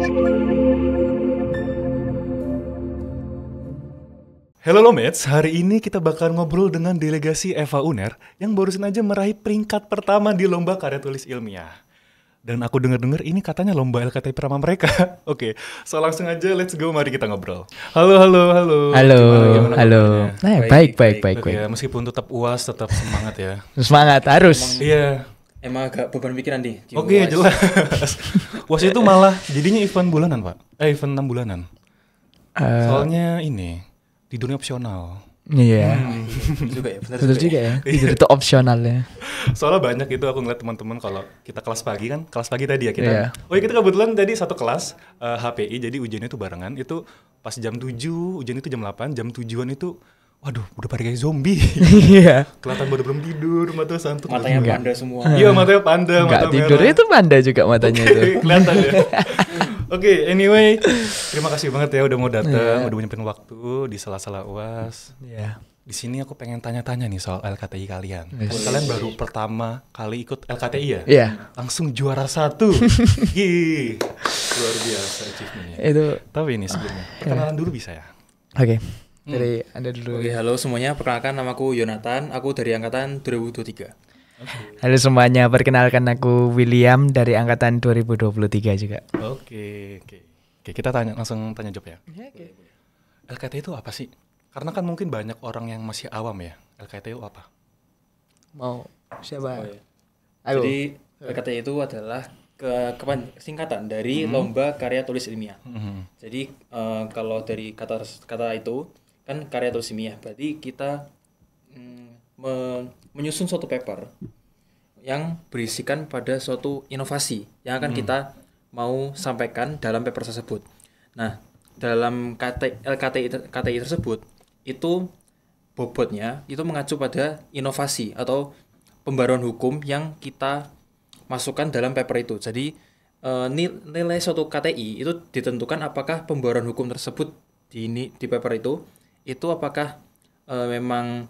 Halo Lomets, hari ini kita bakal ngobrol dengan delegasi Eva Uner yang barusan aja meraih peringkat pertama di lomba karya tulis ilmiah. Dan aku dengar-dengar ini katanya lomba LKTI pertama mereka. Oke, so langsung aja let's go, mari kita ngobrol. Halo. Gimana Halo. kabarnya? Baik. Oke, ya, meskipun tetap UAS, tetap semangat ya. Semangat harus. Iya. Emang agak beban pikiran nih. Oke, jelas. UAS itu malah jadinya event bulanan, Pak. Event 6 bulanan. Soalnya ini di dunia opsional. Iya. Betul juga ya. Itu opsional ya. Soalnya banyak itu aku ngeliat teman-teman kalau kita kelas pagi kan, kelas pagi tadi ya kita. Iya. Oh ya, kita kebetulan tadi satu kelas HPI, jadi ujiannya itu barengan. Itu pas jam 7, ujian itu jam 8, jam 7-an itu waduh, udah pada kayak zombie. Iya. Kelihatan baru belum tidur, mata santuk. Matanya panda semua. Iya, matanya panda, Enggak mata tidur merah. itu panda juga matanya itu. Kelihatan ya. Oke, anyway, terima kasih banget ya udah mau datang, udah nyempetin waktu di sela-sela UAS. Iya. Di sini aku pengen tanya-tanya nih soal LKTI kalian. Yes. Kalian baru pertama kali ikut LKTI ya? Iya. Langsung juara 1. Gih, luar biasa achievementnya. Itu Tapi ini sebelumnya, perkenalan dulu bisa ya? oke. Dari Anda dulu. Oke, halo semuanya. Perkenalkan, namaku Yonatan. Aku dari angkatan 2023. Halo semuanya, perkenalkan aku William dari angkatan 2023 juga. Oke, kita langsung tanya jawab ya. LKTI itu apa sih? Karena kan mungkin banyak orang yang masih awam ya. LKTI itu apa? Mau siapa? Oh, iya. Ayo. Jadi LKTI itu adalah singkatan dari lomba karya tulis ilmiah. Jadi kalau dari kata itu kan karya tulis ilmiah, berarti kita menyusun suatu paper yang berisikan pada suatu inovasi yang akan kita mau sampaikan dalam paper tersebut. Nah, dalam LKTI tersebut itu bobotnya itu mengacu pada inovasi atau pembaruan hukum yang kita masukkan dalam paper itu. Jadi nilai suatu KTI itu ditentukan apakah pembaruan hukum tersebut di paper itu apakah memang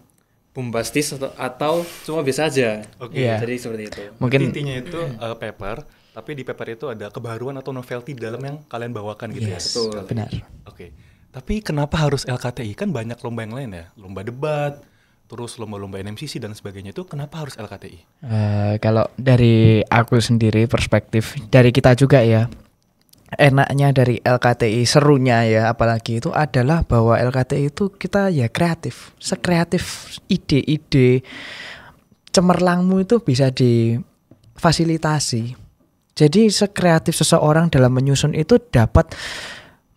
bombastis atau cuma biasa aja. Oke. Iya. Jadi seperti itu. Mungkin Intinya itu paper, tapi di paper itu ada kebaruan atau novelty di dalam yang kalian bawakan gitu ya. Betul. benar. Oke. Tapi kenapa harus LKTI? Kan banyak lomba yang lain ya. Lomba debat, terus lomba-lomba NMCC dan sebagainya, itu kenapa harus LKTI? Kalau dari aku sendiri perspektif dari kita juga ya, enaknya dari LKTI, serunya ya apalagi itu adalah bahwa LKTI itu kita ya kreatif, sekreatif ide-ide cemerlangmu itu bisa difasilitasi. Jadi sekreatif seseorang dalam menyusun itu dapat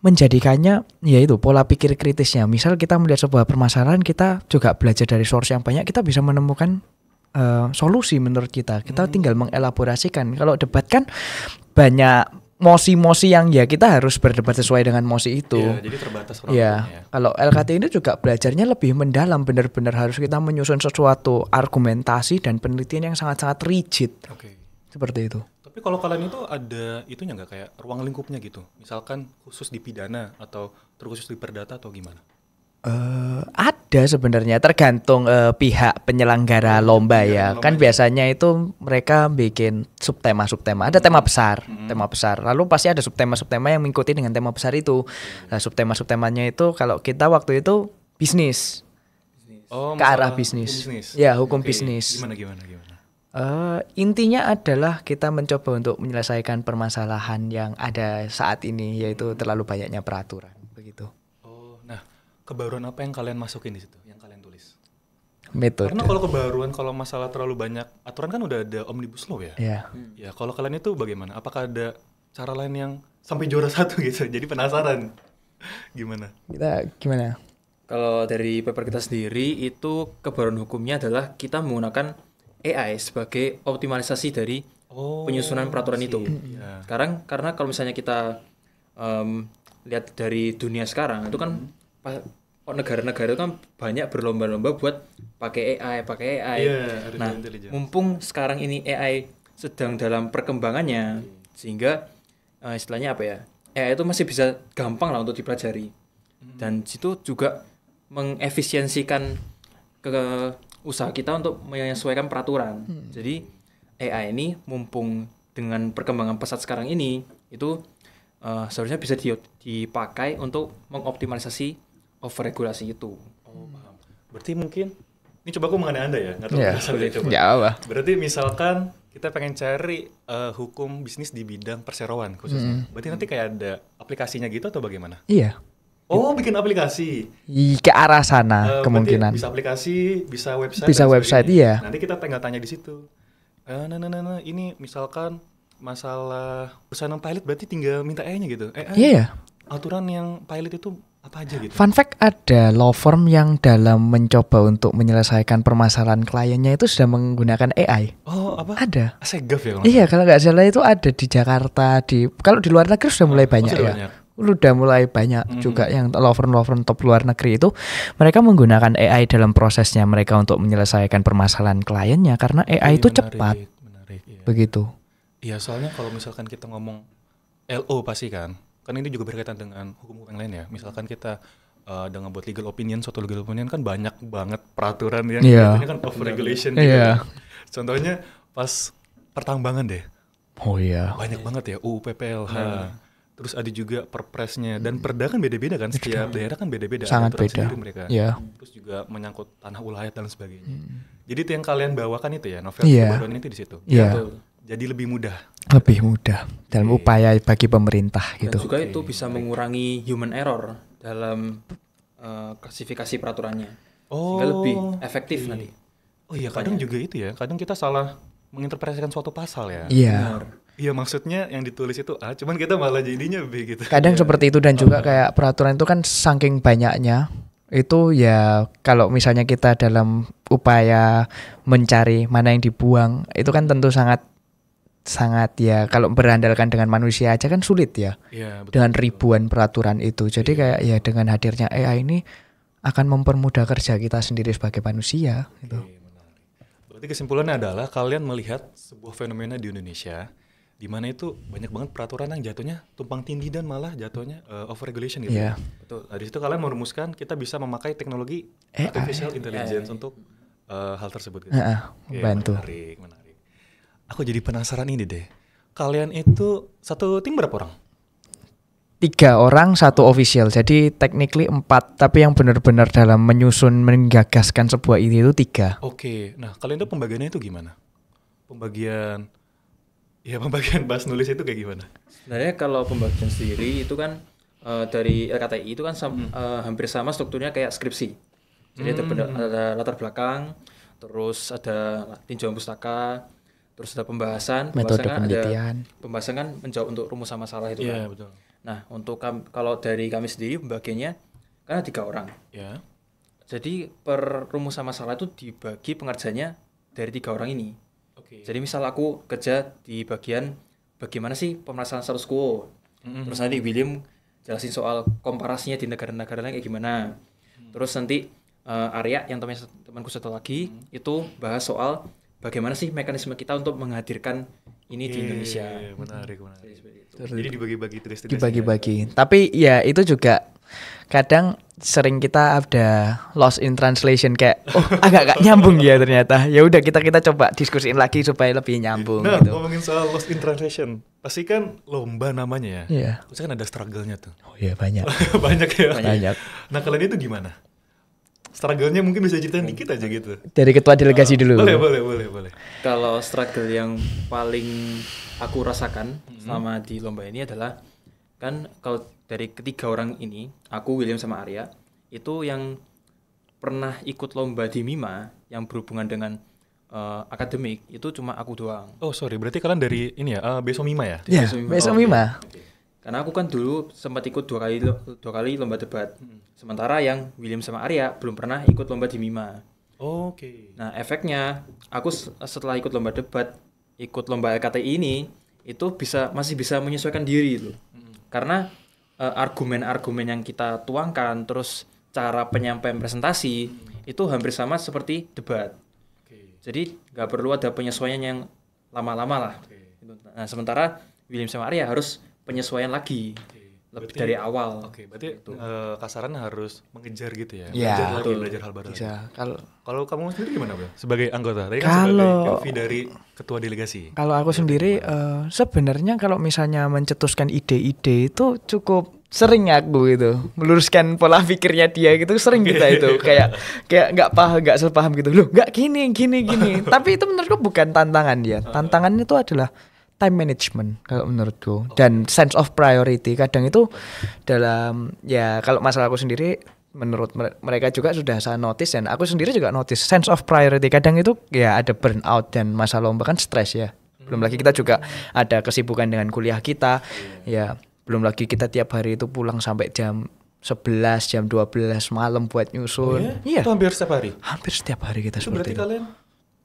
menjadikannya yaitu pola pikir kritisnya. Misal kita melihat sebuah permasalahan, kita juga belajar dari source yang banyak, kita bisa menemukan solusi menurut kita. Kita tinggal mengelaborasikan. Kalau debat kan banyak mosi-mosi yang ya kita harus berdebat sesuai dengan mosi itu. Iya, jadi terbatas orang Ya, ya. kalau LKT ini juga belajarnya lebih mendalam, benar-benar harus kita menyusun sesuatu argumentasi dan penelitian yang sangat-sangat rigid. Oke. Seperti itu. Tapi kalau kalian itu ada itunya nggak kayak ruang lingkupnya gitu? Misalkan khusus di pidana atau terkhusus di perdata atau gimana? Ada sebenarnya, tergantung pihak penyelenggara lomba ya. Kan biasanya itu mereka bikin subtema. Ada tema besar. Lalu pasti ada subtema yang mengikuti dengan tema besar itu. Nah, subtemanya itu kalau kita waktu itu bisnis. Oh, Ke arah masalah bisnis. bisnis. Ya, hukum Oke. bisnis. Gimana? Intinya adalah kita mencoba untuk menyelesaikan permasalahan yang ada saat ini, yaitu terlalu banyaknya peraturan. Begitu. Oh, nah, kebaruan apa yang kalian masukin di situ, yang kalian tulis? Metode. Karena kalau kebaruan, kalau masalah terlalu banyak aturan kan udah ada omnibus law ya. Ya. Ya, kalau kalian itu bagaimana? Apakah ada cara lain yang sampai juara 1 gitu? Jadi penasaran. Gimana? Kita gimana? Kalau dari paper kita sendiri itu kebaruan hukumnya adalah kita menggunakan AI sebagai optimalisasi dari penyusunan peraturan itu. Ya. Sekarang karena kalau misalnya kita lihat dari dunia sekarang itu kan negara-negara itu kan banyak berlomba-lomba buat pakai AI. Iya, Nah, artificial intelligence. mumpung sekarang ini AI sedang dalam perkembangannya, sehingga istilahnya apa ya? AI itu masih bisa gampang lah untuk dipelajari. Dan situ juga mengefisiensikan ke usaha kita untuk menyesuaikan peraturan. Jadi AI ini mumpung dengan perkembangan pesat sekarang ini itu seharusnya bisa dipakai untuk mengoptimalisasi overregulasi itu. Oh, paham. Berarti mungkin ini coba aku mengenai Anda ya, nggak tahu Ya. berasal dari coba. Ya apa? Berarti misalkan kita pengen cari hukum bisnis di bidang perseroan khususnya. Berarti nanti kayak ada aplikasinya gitu atau bagaimana? Iya. Oh, bikin aplikasi. Ke arah Berarti sana kemungkinan. bisa aplikasi, bisa website. Bisa dan website, sebagainya. iya. Nanti kita tinggal tanya di situ. Ini misalkan masalah perusahaan pilot berarti tinggal minta AI-nya gitu. Iya ya. Aturan yang pilot itu apa aja gitu? Fun fact, ada law firm yang dalam mencoba untuk menyelesaikan permasalahan kliennya itu sudah menggunakan AI. Oh, apa? Ada. Asegaf ya? kalau Iya, kalau nggak salah itu ada di Jakarta, kalau di luar negeri sudah mulai banyak sudah ya. banyak. Udah mulai banyak juga yang law firm top luar negeri itu mereka menggunakan AI dalam prosesnya mereka untuk menyelesaikan permasalahan kliennya karena AI itu cepat. Menarik, iya. Begitu. Iya, soalnya kalau misalkan kita ngomong LO pasti kan ini juga berkaitan dengan hukum-hukum yang lain ya. Misalkan kita dengan buat legal opinion, suatu legal opinion kan banyak banget peraturan yang Iya. jatuhnya kan over regulation Iya. gitu. Contohnya pas pertambangan deh, Oh iya. banyak banget ya UU PPLH. Terus ada juga perpresnya dan perda kan beda-beda kan, setiap daerah kan beda-beda. Sangat aturan beda. sendiri mereka. Iya. Terus juga menyangkut tanah ulayat dan sebagainya. Jadi itu yang kalian bawakan itu ya, novel Iya. kebaruan itu di situ. Iya. Betul. Jadi lebih mudah. Lebih mudah dalam upaya bagi pemerintah Dan gitu. juga itu bisa mengurangi human error dalam klasifikasi peraturannya. Sehingga lebih efektif nanti. Oh iya, kadang juga itu ya. Kadang kita salah menginterpretasikan suatu pasal ya. Iya. Benar. Iya, maksudnya yang ditulis itu A, cuman kita malah jadinya B gitu. Kadang seperti itu dan juga kayak peraturan itu kan saking banyaknya itu ya kalau misalnya kita dalam upaya mencari mana yang dibuang itu kan tentu sangat ya kalau berandalkan dengan manusia aja kan sulit ya Iya, betul. dengan ribuan peraturan itu. Jadi kayak ya dengan hadirnya AI ini akan mempermudah kerja kita sendiri sebagai manusia gitu. Oke, menarik. Berarti kesimpulannya adalah kalian melihat sebuah fenomena di Indonesia di mana itu banyak banget peraturan yang jatuhnya tumpang tindih dan malah jatuhnya over regulation gitu. Iya. Betul. Nah, di situ kalian merumuskan kita bisa memakai teknologi artificial intelligence untuk hal tersebut gitu. Oke, bantu. Menarik. Aku jadi penasaran ini deh. Kalian itu satu tim berapa orang? 3 orang, 1 official. Jadi technically 4, tapi yang benar-benar dalam menyusun menggagaskan sebuah ide itu 3. Oke. Nah, kalian itu pembagiannya itu gimana? Pembagian bahas nulis itu kayak gimana? Sebenarnya kalau pembagian sendiri itu kan dari LKTI itu kan hampir sama strukturnya kayak skripsi. Jadi ada latar belakang, terus ada tinjauan pustaka, terus ada pembahasan Metode kan penelitian. pembahasan kan menjawab untuk rumus masalah itu Iya, kan. betul. Nah, untuk kalau dari kami sendiri pembagiannya kan ada 3 orang. Ya. Jadi per rumusan masalah itu dibagi pengerjanya dari 3 orang ini. Oke. Jadi misal aku kerja di bagian bagaimana sih pemerasan status quo. Terus nanti William jelasin soal komparasinya di negara-negara lain kayak gimana. Terus nanti Arya yang temanku satu lagi itu bahas soal bagaimana sih mekanisme kita untuk menghadirkan ini di Indonesia. Menarik. Jadi seperti itu. Jadi dibagi-bagi tugas-tugasnya. Dibagi-bagi. Tapi ya itu juga kadang sering kita ada lost in translation kayak agak nyambung ya ternyata. Ya udah kita coba diskusiin lagi supaya lebih nyambung Nah, gitu. ngomongin soal lost in translation, pasti kan lomba namanya ya. Iya. Pasti kan ada struggle-nya tuh. Oh iya banyak. Banyak ya. Banyak. Nah, kalian itu gimana? Struggle-nya mungkin bisa ceritain dikit aja gitu. Dari ketua delegasi dulu. Boleh. Kalau struggle yang paling aku rasakan selama di lomba ini adalah kan kalau dari ketiga orang ini, aku, William sama Arya, itu yang pernah ikut lomba di MIMA yang berhubungan dengan akademik itu cuma aku doang. Oh, sorry. Berarti kalian dari ini ya, Besomima ya? Iya, besok Mima. Karena aku kan dulu sempat ikut dua kali lomba debat. Sementara yang William sama Arya belum pernah ikut lomba di MIMA. Oke. Nah, efeknya aku setelah ikut lomba debat, ikut lomba LKTI ini itu masih bisa menyesuaikan diri itu. Karena argumen-argumen yang kita tuangkan terus cara penyampaian presentasi itu hampir sama seperti debat. Jadi nggak perlu ada penyesuaian yang lama-lama lah. Nah, sementara William sama Arya harus penyesuaian lagi. lebih dari awal. Oke, berarti kasarannya harus mengejar gitu ya. Iya, Belajar lagi, betul. belajar hal baru lagi. Bisa. Kalau Kalau kamu sendiri gimana, Bro? Sebagai anggota, tadi kan sebagai Kalau- LV dari ketua delegasi. Kalau aku sendiri sebenarnya kalau misalnya mencetuskan ide-ide itu cukup sering aku gitu meluruskan pola pikirnya dia gitu, sering kita itu kayak nggak sepaham gitu loh, nggak gini tapi itu menurutku bukan tantangan dia. Tantangan itu adalah time management kalau menurutku, dan sense of priority. Kadang itu dalam ya, kalau masalah aku sendiri menurut mereka juga sudah saya notice, dan aku sendiri juga notice sense of priority. Kadang itu ya ada burnout, dan masa lomba kan stres ya. Belum lagi kita juga ada kesibukan dengan kuliah kita. Ya, belum lagi kita tiap hari itu pulang sampai jam 11, jam 12 malam buat nyusun. Iya. Itu hampir setiap hari. Hampir setiap hari kita Itu seperti berarti itu. kalian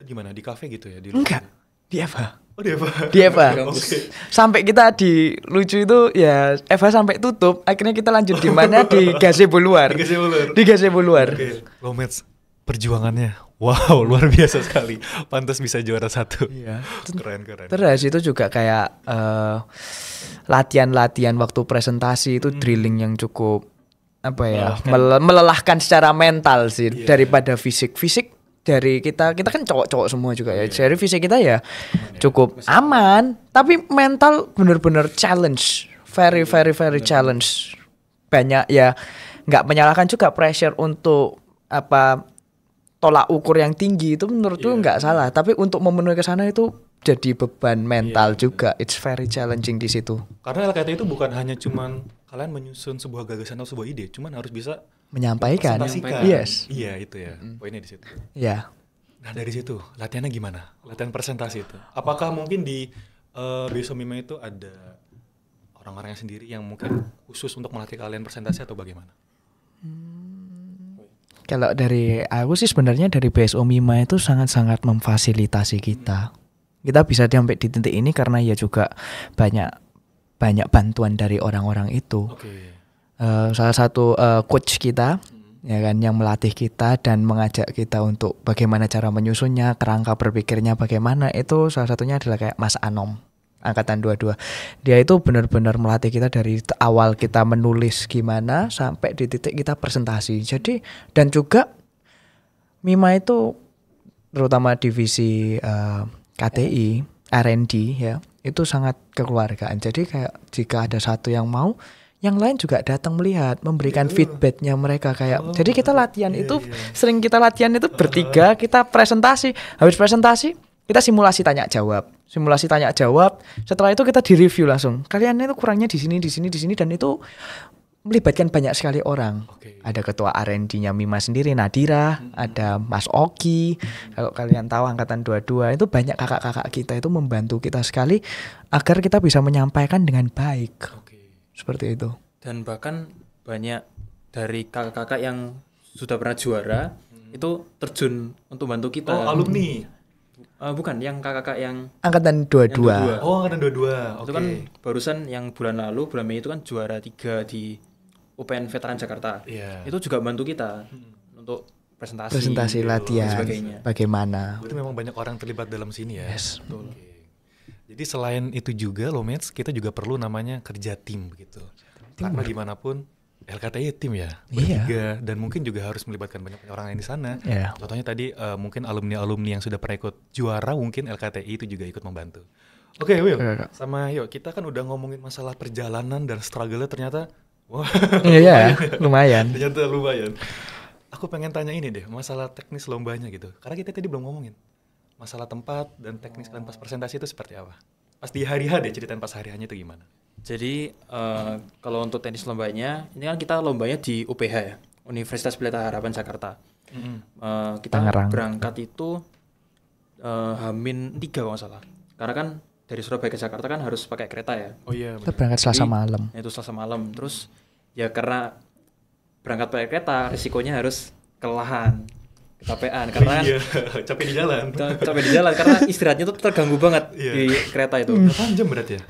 gimana, di kafe gitu ya? Di Enggak, di Eva. Oh, di apa? Di Eva. Oke. Sampai kita di lucu itu ya, Eva sampai tutup. Akhirnya kita lanjut di mana? Di Gazebo luar. Di gazebo luar. Di Gazebo luar. Oke, Lomets, perjuangannya wow, luar biasa sekali. Pantas bisa juara 1. Iya. Keren. Terus itu juga kayak latihan-latihan waktu presentasi itu drilling yang cukup apa ya, melelahkan secara mental sih daripada fisik. Fisik dari kita kan cowok-cowok semua juga ya. Dari fisik kita ya cukup aman, tapi mental bener-bener challenge, very challenge. Banyak ya, nggak menyalahkan juga pressure untuk apa, tolak ukur yang tinggi itu menurutku nggak salah, tapi untuk memenuhi ke sana itu jadi beban mental juga. It's very challenging di situ. Karena LKT itu bukan hanya cuman kalian menyusun sebuah gagasan atau sebuah ide, cuman harus bisa Menyampaikan. presentasikan. Yes. Iya, itu ya. Poinnya di situ. Ya. Nah, dari situ latihannya gimana? Latihan presentasi itu. Apakah mungkin di Besomima itu ada orang-orangnya sendiri yang mungkin khusus untuk melatih kalian presentasi atau bagaimana? Kalau dari aku sih sebenarnya dari BSO Mima itu sangat-sangat memfasilitasi kita. Kita bisa sampai di titik ini karena ya juga banyak bantuan dari orang-orang itu. Oke. Salah satu coach kita ya kan, yang melatih kita dan mengajak kita untuk bagaimana cara menyusunnya, kerangka berpikirnya bagaimana, itu salah satunya adalah kayak Mas Anom, angkatan 22. Dia itu benar-benar melatih kita dari awal kita menulis gimana sampai di titik kita presentasi. Jadi, dan juga Mima itu terutama divisi KTI, R&D ya, itu sangat kekeluargaan. Jadi kayak jika ada satu yang mau, yang lain juga datang melihat, memberikan feedbacknya mereka kayak. Jadi kita latihan itu sering kita latihan itu bertiga, kita presentasi. Habis presentasi kita simulasi tanya jawab. Setelah itu kita direview langsung. Kalian itu kurangnya di sini, dan itu melibatkan banyak sekali orang. Oke. Ada ketua R&D-nya Mima sendiri, Nadira, ada Mas Oki. Kalau kalian tahu angkatan 22 itu banyak kakak-kakak kita itu membantu kita sekali agar kita bisa menyampaikan dengan baik. Oke. Seperti itu. Dan bahkan banyak dari kakak-kakak yang sudah pernah juara itu terjun untuk bantu kita. Oh, alumni. Bukan, yang kakak-kakak yang Angkatan 22. Yang 22. Oh, angkatan 22. itu kan barusan yang bulan Mei itu kan juara 3 di UPN Veteran Jakarta. Iya. Itu juga bantu kita untuk presentasi Presentasi dan latihan sebagainya. bagaimana. Berarti memang banyak orang terlibat dalam sini ya. Yes. Oke. Jadi selain itu juga Lomets, kita juga perlu namanya kerja tim begitu. Karena gimana pun LKTI tim ya, bertiga, dan mungkin juga harus melibatkan banyak orang lain di sana. Iya. Contohnya tadi mungkin alumni-alumni yang sudah pernah ikut juara, mungkin LKTI itu juga ikut membantu. Oke, Will, sama yuk kita kan udah ngomongin masalah perjalanan dan struggle-nya ternyata, wah, Iya, lumayan. ternyata lumayan. Aku pengen tanya ini deh, masalah teknis lombanya gitu. Karena kita tadi belum ngomongin masalah tempat dan teknis kalian pas presentasi itu seperti apa. Pas di hari H deh, ceritain pas hari H-nya itu gimana. Jadi kalau untuk tenis lombanya, ini kan kita lombanya di UPH ya, Universitas Pelita Harapan Jakarta. Kita Tangerang. berangkat itu H-3 kalau nggak salah. Karena kan dari Surabaya ke Jakarta kan harus pakai kereta ya. Oh iya, Kita berangkat Selasa Jadi, malam. Itu Selasa malam. Terus ya karena berangkat pakai kereta, risikonya harus kelelahan, kecapean. Karena kan iya, capek di jalan. capek di jalan karena istirahatnya tuh terganggu banget Iya. di kereta itu. 8 jam berarti ya?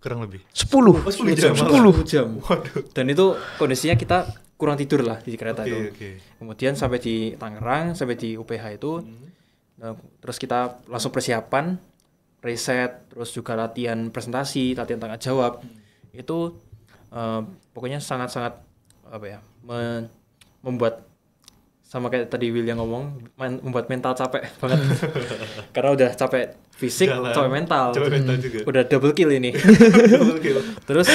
Kurang lebih. 10. Oh, 10 jam. 10 jam. Waduh. Dan itu kondisinya kita kurang tidur lah di kereta Oke, itu. oke. Kemudian sampai di Tangerang, sampai di UPH itu, terus kita langsung persiapan, riset, terus juga latihan presentasi, latihan tanya jawab. Itu pokoknya sangat-sangat apa ya, membuat, sama kayak tadi Will yang ngomong, membuat mental capek banget. Karena udah capek fisik, capek mental juga. Udah double kill ini. Double kill. Terus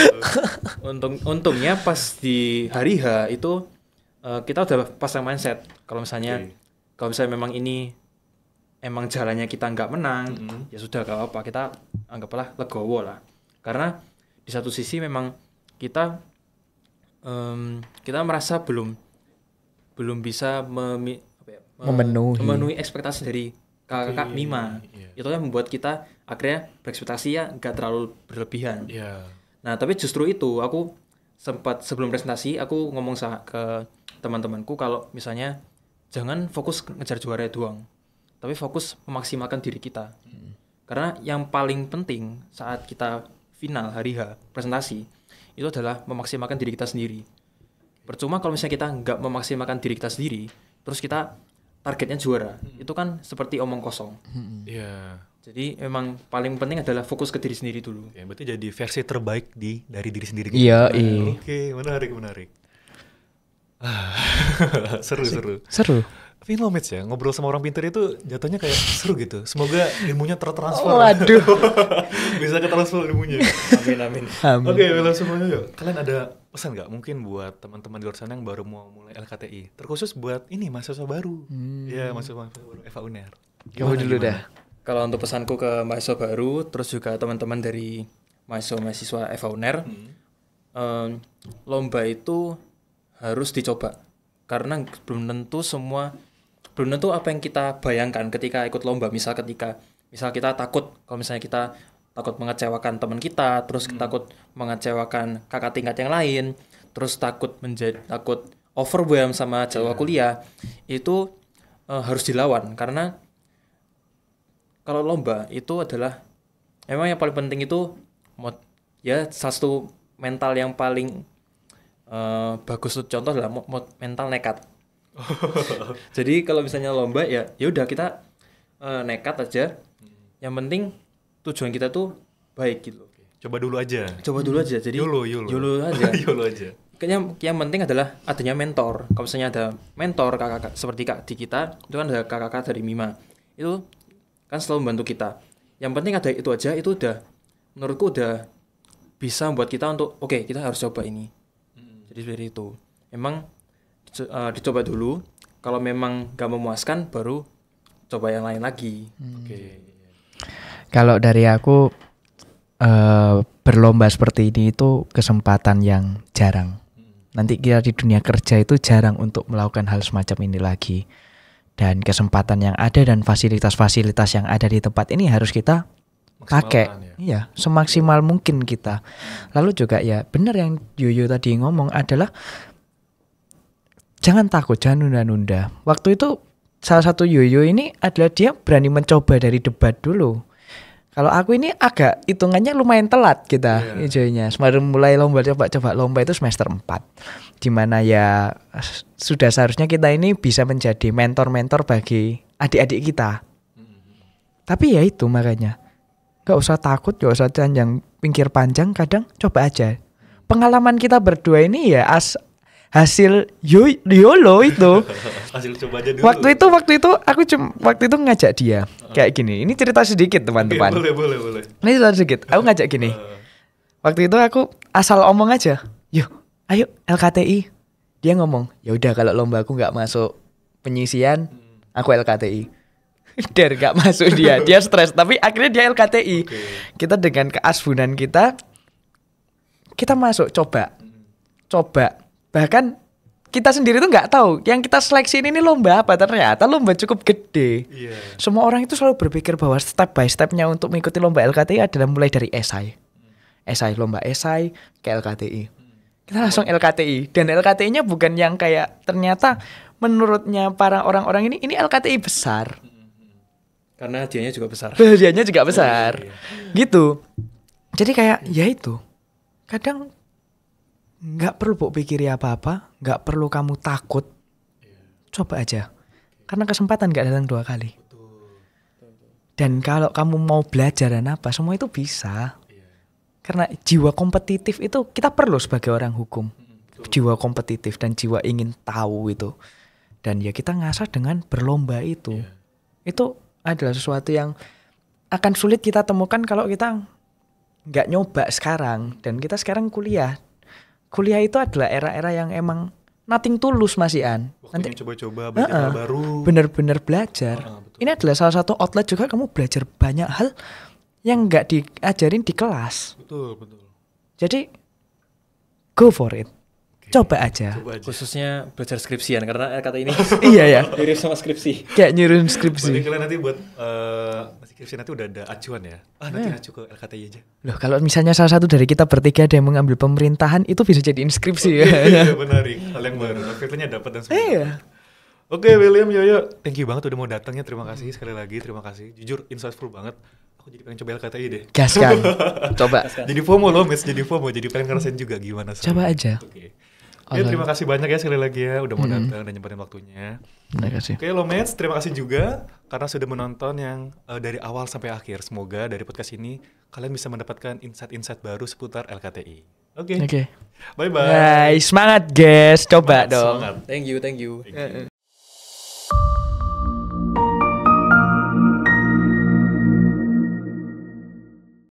untungnya pas di hari H itu kita udah pasang mindset kalau misalnya memang ini emang jalannya kita nggak menang, ya sudah gak apa-apa, kita anggaplah legowo lah. Karena di satu sisi memang kita merasa belum bisa memenuhi ekspektasi dari kakak Mima. Itu yang membuat kita akhirnya berekspektasi ya nggak terlalu berlebihan. Nah tapi justru itu aku sempat sebelum presentasi aku ngomong ke teman-temanku kalau misalnya jangan fokus ngejar juara doang, tapi fokus memaksimalkan diri kita. Karena yang paling penting saat kita final hari H presentasi itu adalah memaksimalkan diri kita sendiri. Percuma kalau misalnya kita nggak memaksimalkan diri kita sendiri, terus kita targetnya juara, itu kan seperti omong kosong. Jadi memang paling penting adalah fokus ke diri sendiri dulu. Berarti jadi versi terbaik dari diri sendiri. Iya. Oke, menarik. Seru. Tapi lo Mitch ya, ngobrol sama orang pintar itu jatuhnya kayak seru gitu. Semoga ilmunya tertransfer. Waduh. Bisa ketransfer ilmunya. Amin. Oke, welcome semuanya yuk. Kalian ada pesan nggak mungkin buat teman-teman di luar sana yang baru mau mulai LKTI? Terkhusus buat ini mahasiswa baru. Iya, mahasiswa baru FA UNER. Kamu dulu dah. Kalau untuk pesanku ke mahasiswa baru, terus juga teman-teman dari mahasiswa FA UNER, lomba itu harus dicoba. Karena belum tentu apa yang kita bayangkan ketika ikut lomba. Misal kita takut, kalau misalnya kita takut mengecewakan teman kita, terus takut mengecewakan kakak tingkat yang lain, terus takut overwhelm sama jadwal kuliah, itu harus dilawan. Karena kalau lomba itu adalah memang yang paling penting itu satu mental yang paling bagus tuh contoh adalah mental nekat. Jadi kalau misalnya lomba ya udah kita nekat aja. Yang penting tujuan kita tuh baik gitu. Coba dulu aja. Jadi YOLO aja. YOLO aja. Yang penting adalah adanya mentor. Kalau misalnya ada mentor kakak seperti kak di kita, itu kan ada kakak dari Mima. Itu kan selalu membantu kita. Yang penting ada itu aja, itu udah menurutku udah bisa membuat kita untuk oke, kita harus coba ini. Jadi seperti itu. Memang dicoba dulu. Kalau memang gak memuaskan, baru coba yang lain lagi. Kalau dari aku berlomba seperti ini itu kesempatan yang jarang. Nanti kita di dunia kerja itu jarang untuk melakukan hal semacam ini lagi. Dan kesempatan yang ada dan fasilitas-fasilitas yang ada di tempat ini harus kita pakai. Iya, semaksimal mungkin kita. Lalu juga ya benar yang Yoyo tadi ngomong adalah jangan takut, jangan nunda-nunda. Waktu itu salah satu Yoyo ini adalah dia berani mencoba dari debat dulu. Kalau aku ini agak hitungannya lumayan telat kita joinnya. Semarin mulai coba lomba itu semester 4. Dimana ya sudah seharusnya kita ini bisa menjadi mentor-mentor bagi adik-adik kita. Tapi ya itu makanya gak usah takut, gak usah yang pinggir panjang, kadang coba aja. Pengalaman kita berdua ini ya hasil YOLO itu. Hasil coba aja dulu. Waktu itu aku waktu itu ngajak dia kayak gini. Ini cerita sedikit teman-teman. Boleh. Ini cerita sedikit. Aku ngajak gini. Waktu itu aku asal omong aja. Yuk, ayo LKTI. Dia ngomong, ya udah kalau lomba aku nggak masuk penyisian, aku LKTI. Der nggak masuk dia stres. Tapi akhirnya dia LKTI. Kita dengan keasbunan kita masuk coba. Bahkan kita sendiri tuh nggak tahu yang kita seleksi ini lomba apa, ternyata lomba cukup gede. Semua orang itu selalu berpikir bahwa step by stepnya untuk mengikuti lomba LKTI adalah mulai dari lomba esai ke LKTI. Kita langsung LKTI, dan LKTI-nya bukan yang kayak ternyata menurutnya para orang-orang ini LKTI besar. Karena hadiahnya juga besar. Gitu. Jadi kayak ya itu. Kadang nggak perlu pikir apa-apa, nggak perlu kamu takut, coba aja, karena kesempatan nggak datang 2 kali. Dan kalau kamu mau belajar dan apa, semua itu bisa. Karena jiwa kompetitif itu kita perlu sebagai orang hukum. Jiwa kompetitif dan jiwa ingin tahu itu. Dan ya kita ngasah dengan berlomba itu. Itu adalah sesuatu yang akan sulit kita temukan kalau kita nggak nyoba sekarang. Dan kita sekarang kuliah. Kuliah itu adalah era-era yang emang nothing tulus Mas Ian. Waktunya coba-coba belajar hal baru. Bener-bener belajar. Betul. Ini adalah salah satu outlet juga kamu belajar banyak hal yang nggak diajarin di kelas. Betul, betul. Jadi go for it. Coba aja. Coba aja. Khususnya belajar skripsian karena kata ini Iya ya. mirip sama skripsi. Kayak nyuruhin Berarti skripsi. kalian nanti buat skripsi nanti udah ada acuan ya? Nanti acu ke LKTI aja. Loh kalau misalnya salah satu dari kita bertiga ada yang mengambil pemerintahan itu bisa jadi inskripsi ya. Iya benar, hal yang baru. Filternya dapat dan sebagainya. Iya. Oke William, Yoyo, thank you banget udah mau datangnya. Terima kasih sekali lagi, terima kasih. Jujur insightful banget. Aku jadi pengen coba LKTI deh. Gaskan. Coba. Jadi FOMO loh, Miss. Jadi FOMO. Jadi pengen ngerasain juga gimana. Coba aja. Oke. Ya, terima kasih banyak ya sekali lagi ya udah mau datang dan nyempetin waktunya. Terima kasih. Oke, Lomets, terima kasih juga karena sudah menonton yang dari awal sampai akhir. Semoga dari podcast ini kalian bisa mendapatkan insight-insight baru seputar LKTI. Oke. Oke. Bye-bye. Semangat guys. Coba Semangat, dong. semangat. Thank you.